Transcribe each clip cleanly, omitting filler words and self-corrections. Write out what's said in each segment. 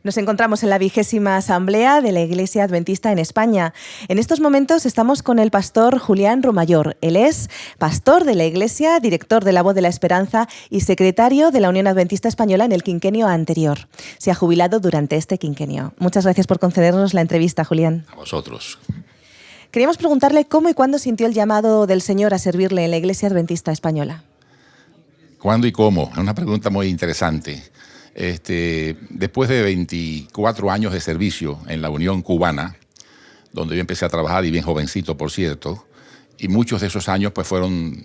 Nos encontramos en la 20ª Asamblea de la Iglesia Adventista en España. En estos momentos estamos con el pastor Julián Romayor. Él es pastor de la Iglesia, director de La Voz de la Esperanza y secretario de la Unión Adventista Española en el quinquenio anterior. Se ha jubilado durante este quinquenio. Muchas gracias por concedernos la entrevista, Julián. A vosotros. Queríamos preguntarle cómo y cuándo sintió el llamado del Señor a servirle en la Iglesia Adventista Española. ¿Cuándo y cómo? Es una pregunta muy interesante. Después de 24 años de servicio en la Unión Cubana, donde yo empecé a trabajar, y bien jovencito, por cierto, y muchos de esos años pues fueron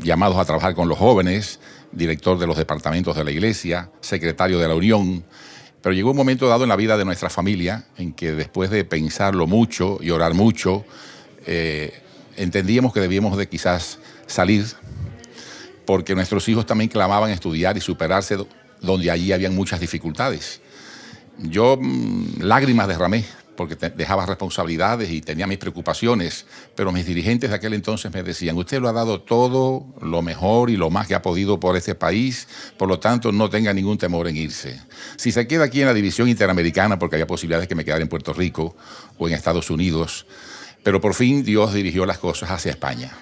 llamados a trabajar con los jóvenes, director de los departamentos de la Iglesia, secretario de la Unión. Pero llegó un momento dado en la vida de nuestra familia en que, después de pensarlo mucho y orar mucho, entendíamos que debíamos de quizás salir, porque nuestros hijos también clamaban estudiar y superarse donde allí habían muchas dificultades. Yo lágrimas derramé porque dejaba responsabilidades y tenía mis preocupaciones, pero mis dirigentes de aquel entonces me decían: usted lo ha dado todo, lo mejor y lo más que ha podido por este país, por lo tanto no tenga ningún temor en irse. Si se queda aquí en la división interamericana, porque había posibilidades de que me quedara en Puerto Rico o en Estados Unidos, pero por fin Dios dirigió las cosas hacia España.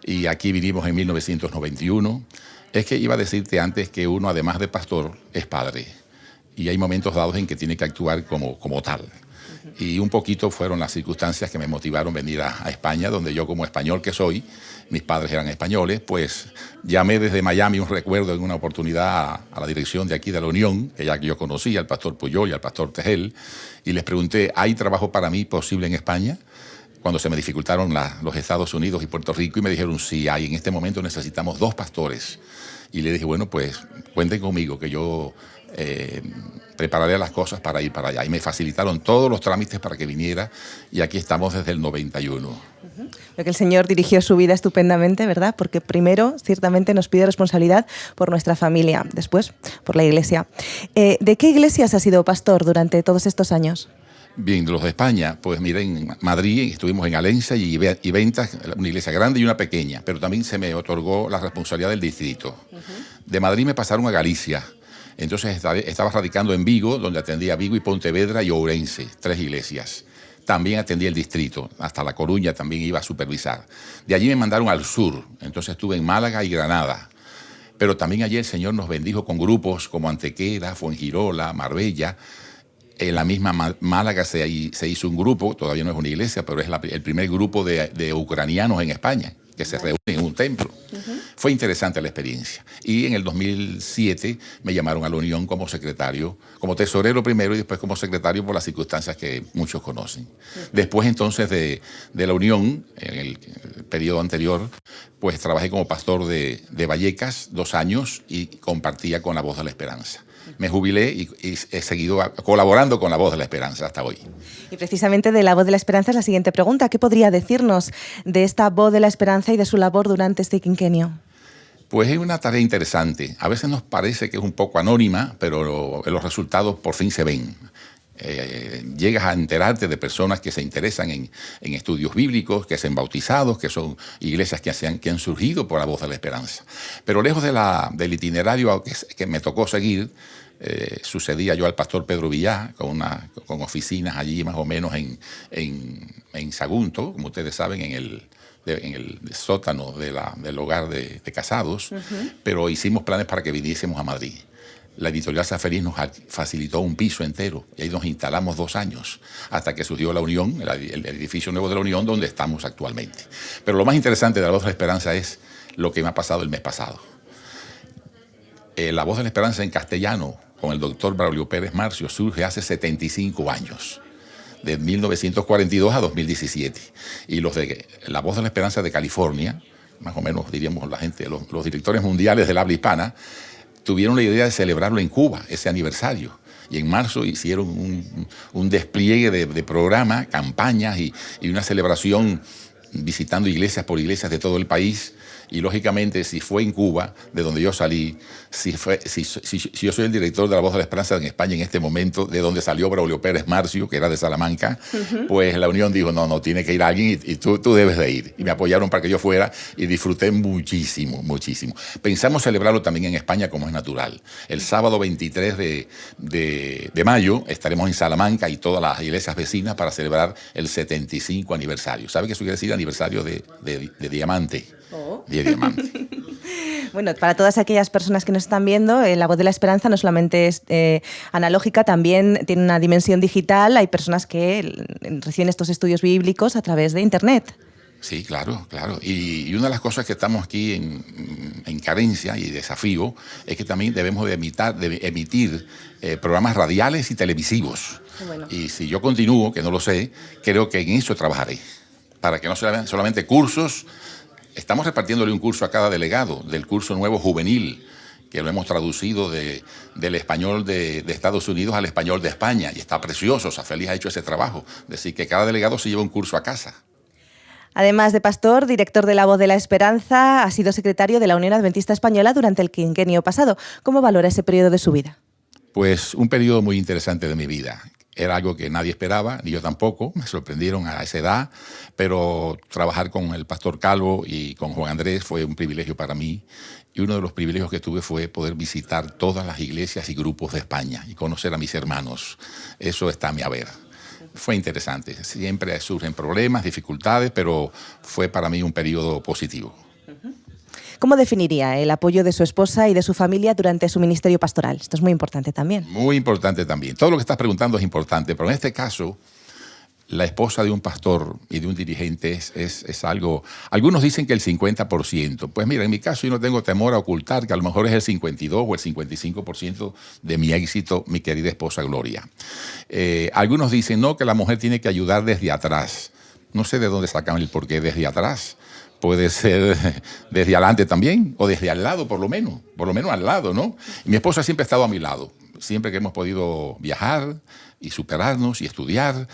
Y aquí vinimos en 1991. Es que iba a decirte antes que uno, además de pastor, es padre. Y hay momentos dados en que tiene que actuar como tal. Y un poquito fueron las circunstancias que me motivaron a venir a España, donde yo, como español que soy, mis padres eran españoles, pues llamé desde Miami, un recuerdo, en una oportunidad a la dirección de aquí de la Unión, que ya que yo conocía, al pastor Puyol y al pastor Tejel, y les pregunté: ¿hay trabajo para mí posible en España? Cuando se me dificultaron los Estados Unidos y Puerto Rico, y me dijeron: sí hay, en este momento necesitamos 2 pastores. Y le dije: bueno, pues cuenten conmigo, que yo prepararé las cosas para ir para allá. Y me facilitaron todos los trámites para que viniera, y aquí estamos desde el 91. Lo que el Señor dirigió su vida estupendamente, ¿verdad? Porque primero, ciertamente, nos pide responsabilidad por nuestra familia, después por la Iglesia. ¿De qué iglesias ha sido pastor durante todos estos años? Bien, los de España, pues miren, en Madrid estuvimos en Alencia y Ventas, una iglesia grande y una pequeña, pero también se me otorgó la responsabilidad del distrito. De Madrid me pasaron a Galicia, entonces estaba radicando en Vigo, donde atendía Vigo y Pontevedra y Ourense, 3 iglesias. También atendía el distrito, hasta La Coruña también iba a supervisar. De allí me mandaron al sur, entonces estuve en Málaga y Granada. Pero también allí el Señor nos bendijo con grupos como Antequera, Fuengirola, Marbella. En la misma Málaga se hizo un grupo, todavía no es una iglesia, pero es el primer grupo de ucranianos en España, que se reúnen en un templo. Fue interesante la experiencia. Y en el 2007 me llamaron a la Unión como secretario, como tesorero primero y después como secretario, por las circunstancias que muchos conocen. Después entonces de la Unión, en el periodo anterior, pues trabajé como pastor de Vallecas 2 años y compartía con La Voz de la Esperanza. Me jubilé y he seguido colaborando con La Voz de la Esperanza hasta hoy. Y precisamente de La Voz de la Esperanza es la siguiente pregunta. ¿Qué podría decirnos de esta Voz de la Esperanza y de su labor durante este quinquenio? Pues es una tarea interesante. A veces nos parece que es un poco anónima, pero los resultados por fin se ven. Llegas a enterarte de personas que se interesan en estudios bíblicos, que se han bautizados, que son iglesias que han surgido por La Voz de la Esperanza. Pero lejos del itinerario que me tocó seguir, sucedía yo al pastor Pedro Villá, con oficinas allí más o menos en Sagunto, como ustedes saben, en el sótano del hogar de casados, pero hicimos planes para que viniésemos a Madrid. La editorial Saferis nos facilitó un piso entero y ahí nos instalamos 2 años hasta que surgió la Unión, el edificio nuevo de la Unión, donde estamos actualmente. Pero lo más interesante de La Voz de la Esperanza es lo que me ha pasado el mes pasado. La Voz de la Esperanza en castellano, con el doctor Braulio Pérez Marcio, surge hace 75 años, de 1942 a 2017. Y los de La Voz de la Esperanza de California, más o menos diríamos la gente, los directores mundiales del habla hispana, tuvieron la idea de celebrarlo en Cuba, ese aniversario. Y en marzo hicieron un despliegue de programas, campañas y una celebración visitando iglesias por iglesias de todo el país. Y lógicamente, si fue en Cuba, de donde yo salí, si yo soy el director de La Voz de la Esperanza en España en este momento, de donde salió Braulio Pérez Marcio, que era de Salamanca, pues la Unión dijo, no, tiene que ir alguien y tú debes de ir. Y me apoyaron para que yo fuera y disfruté muchísimo, muchísimo. Pensamos celebrarlo también en España como es natural. El sábado 23 de mayo estaremos en Salamanca y todas las iglesias vecinas para celebrar el 75 aniversario. ¿Sabe qué eso quiere decir? Aniversario de diamante. Oh. De diamante. Bueno, para todas aquellas personas que nos están viendo, La Voz de la Esperanza no solamente es analógica, también tiene una dimensión digital. Hay personas que reciben estos estudios bíblicos a través de Internet. Sí, claro. Y una de las cosas que estamos aquí en carencia y desafío es que también debemos de emitir programas radiales y televisivos. Bueno. Y si yo continúo, que no lo sé, creo que en eso trabajaré. Para que no sean solamente cursos. Estamos repartiéndole un curso a cada delegado del curso nuevo juvenil, que lo hemos traducido del español de Estados Unidos al español de España. Y está precioso, Félix ha hecho ese trabajo. Es decir, que cada delegado se lleva un curso a casa. Además de pastor, director de La Voz de la Esperanza, ha sido secretario de la Unión Adventista Española durante el quinquenio pasado. ¿Cómo valora ese periodo de su vida? Pues un periodo muy interesante de mi vida. Era algo que nadie esperaba, ni yo tampoco, me sorprendieron a esa edad, pero trabajar con el pastor Calvo y con Juan Andrés fue un privilegio para mí. Y uno de los privilegios que tuve fue poder visitar todas las iglesias y grupos de España y conocer a mis hermanos. Eso está a mi haber. Fue interesante. Siempre surgen problemas, dificultades, pero fue para mí un periodo positivo. ¿Cómo definiría el apoyo de su esposa y de su familia durante su ministerio pastoral? Esto es muy importante también. Muy importante también. Todo lo que estás preguntando es importante, pero en este caso, la esposa de un pastor y de un dirigente es algo... Algunos dicen que el 50%. Pues mira, en mi caso yo no tengo temor a ocultar que a lo mejor es el 52 o el 55% de mi éxito, mi querida esposa Gloria. Algunos dicen, no, que la mujer tiene que ayudar desde atrás. No sé de dónde sacan el porqué desde atrás. Puede ser desde adelante también, o desde al lado por lo menos al lado, ¿no? Y mi esposa siempre ha estado a mi lado. Siempre que hemos podido viajar y superarnos y estudiar,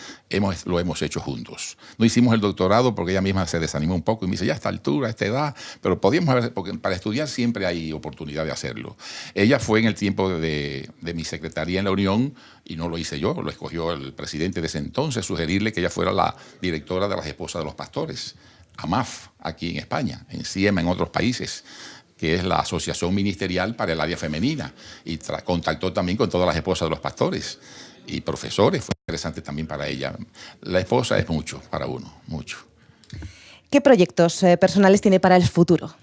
lo hemos hecho juntos. No hicimos el doctorado porque ella misma se desanimó un poco y me dice, ya a esta altura, a esta edad, pero podíamos haber, porque para estudiar siempre hay oportunidad de hacerlo. Ella fue en el tiempo de mi secretaría en la Unión, y no lo hice yo, lo escogió el presidente de ese entonces, sugerirle que ella fuera la directora de las esposas de los pastores. AMAF, aquí en España, en CIEMA, en otros países, que es la Asociación Ministerial para el Área Femenina, y contactó también con todas las esposas de los pastores y profesores. Fue interesante también para ella. La esposa es mucho para uno, mucho. ¿Qué proyectos personales tiene para el futuro?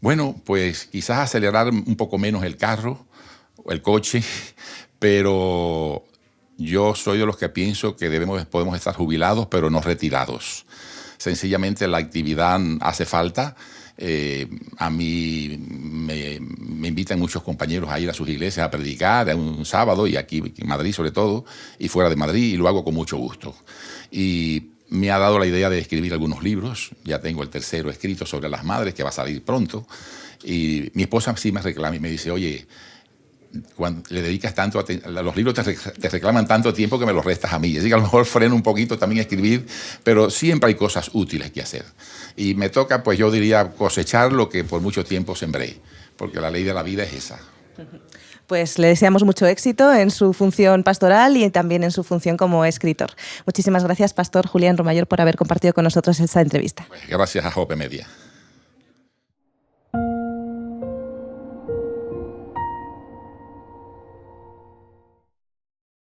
Bueno, pues quizás acelerar un poco menos el carro, o el coche, pero yo soy de los que pienso que podemos estar jubilados, pero no retirados. Sencillamente la actividad hace falta. A mí me invitan muchos compañeros a ir a sus iglesias a predicar un sábado, y aquí en Madrid sobre todo, y fuera de Madrid, y lo hago con mucho gusto. Y me ha dado la idea de escribir algunos libros. Ya tengo el tercero escrito sobre las madres, que va a salir pronto. Y mi esposa sí me reclama y me dice, oye, cuando le dedicas tanto los libros te reclaman tanto tiempo que me los restas a mí. Así que a lo mejor freno un poquito también a escribir, pero siempre hay cosas útiles que hacer. Y me toca, pues yo diría, cosechar lo que por mucho tiempo sembré, porque la ley de la vida es esa. Pues le deseamos mucho éxito en su función pastoral y también en su función como escritor. Muchísimas gracias, Pastor Julián Romayor, por haber compartido con nosotros esta entrevista. Pues gracias a Jope Media.